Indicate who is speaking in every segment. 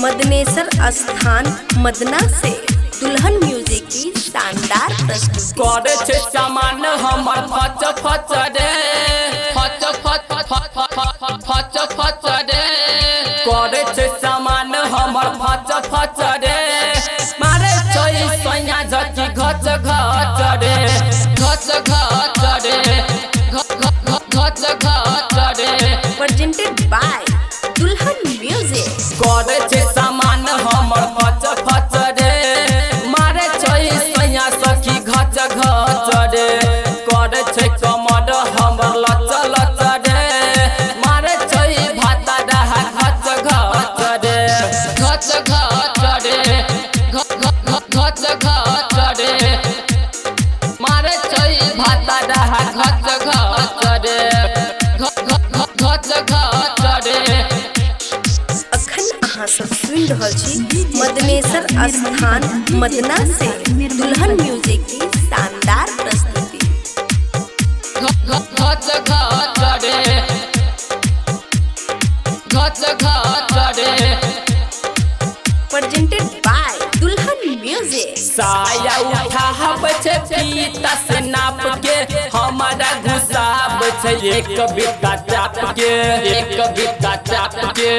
Speaker 1: मदनेसर स्थान मदना से दुल्हन म्यूजिक की शानदार प्रस्तुति
Speaker 2: करे छे सामान हमर फच फच रे फच फच फच फच रे करे छे सामान हमर फच फच रे मारे छोई सोया झकी घच घच रे घच घच रे घच घच रे
Speaker 1: प्रेजेंटेड बाय दुल्हन म्यूजिक
Speaker 2: करे छे सामान हमर फच फच रे मारे छोई सोया सखी घच घच रे करे छे कमर हमर लच लच रे मारे छोई भाता रहा घच घच रे घच घच रे घच घच रे मारे छोई भाता रहा घच घच रे घच घच रे
Speaker 1: सब सुन रहल छी मदनेसर स्थान मदना से दुल्हन म्यूजिक की शानदार प्रस्तुति
Speaker 2: घच घच रे घच घच रे
Speaker 1: प्रेजेंटेड बाय दुल्हन म्यूजिक
Speaker 2: साया उठाब छे पीता से नाप के हमारा घुसाब छे एक बित्ता चाप के एक बित्ता चाप के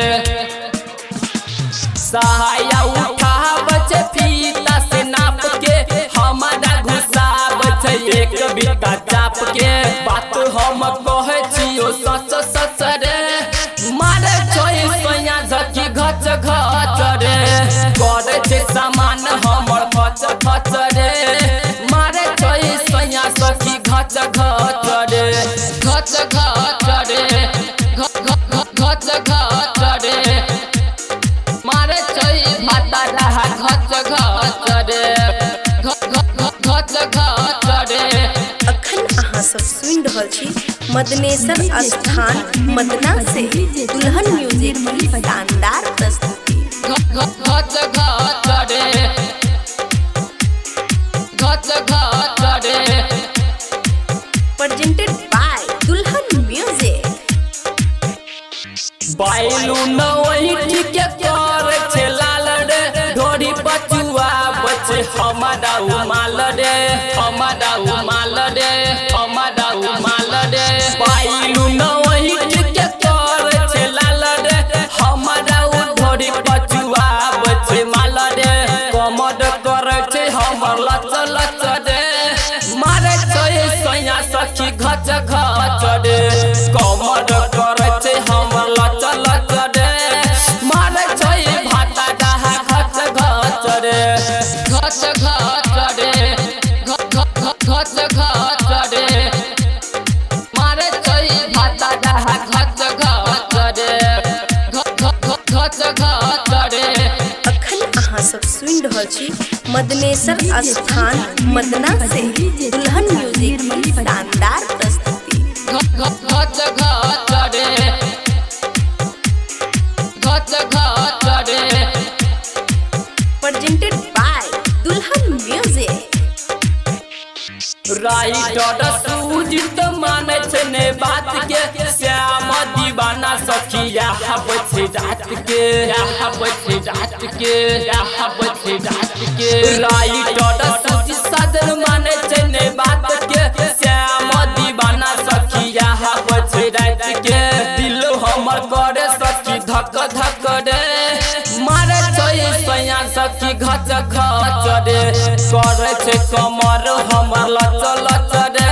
Speaker 2: साया उठाब छे पीता से नाप के हमारा घुसाब छे एक बित्ता चाप के बात हम कहे छियो सच सच रे मारे छोई सोया झकी घच घच रे करे छे सामान हमर फच फच रे मारे छोई सोया सखी घच घच रे घच घच रे घच घच रे मारे छोई भाता रहा घच घच रे घच घच रे
Speaker 1: सब सुन रहल छी मदनेसर स्थान मदना से दुल्हन म्यूजिक की शानदार प्रस्तुति
Speaker 2: घच घच रे घच घच रे
Speaker 1: प्रेजेंटेड बाय दुल्हन म्यूजिक
Speaker 2: बाइलू नवही ठीक कर छे लाल रे ढोरी पचुआ बचे हमारा उमाल रे हमारा उमाल रे हमारा उमाल रे बाइलू नवही ठीक कर छे लाल रे हमारा ढोरी पचुआ बचे माल रे कमर करे छे हमर लच लच रे मारे छोई सोया सखी घच घच रे कमर करे छे हमर लच लच रे मारे छोई भाता रहा घच घच रे घच घच रे घच घच रे मारे छोई भाता रहा घच घच रे घच घच रे
Speaker 1: सब सुन रहल छी मदनेसर स्थान मदना से दुल्हन म्यूजिक की शानदार प्रस्तुति
Speaker 2: घच घच रे घच घच रे
Speaker 1: प्रेजेंटेड बाय दुल्हन म्यूजिक
Speaker 2: राइटर सूजित माने छे ने बात के श्याम दीवाना सखिया बचे जात के बचे जात के बचे जात के राइटर सूजित सादर माने छे ने बात के श्याम दीवाना सखिया बचे जात के दिल हमर करे सखी धक धक रे मारे छोई सोया सखी घच घच रे करे छे कमर हमर लच लच रे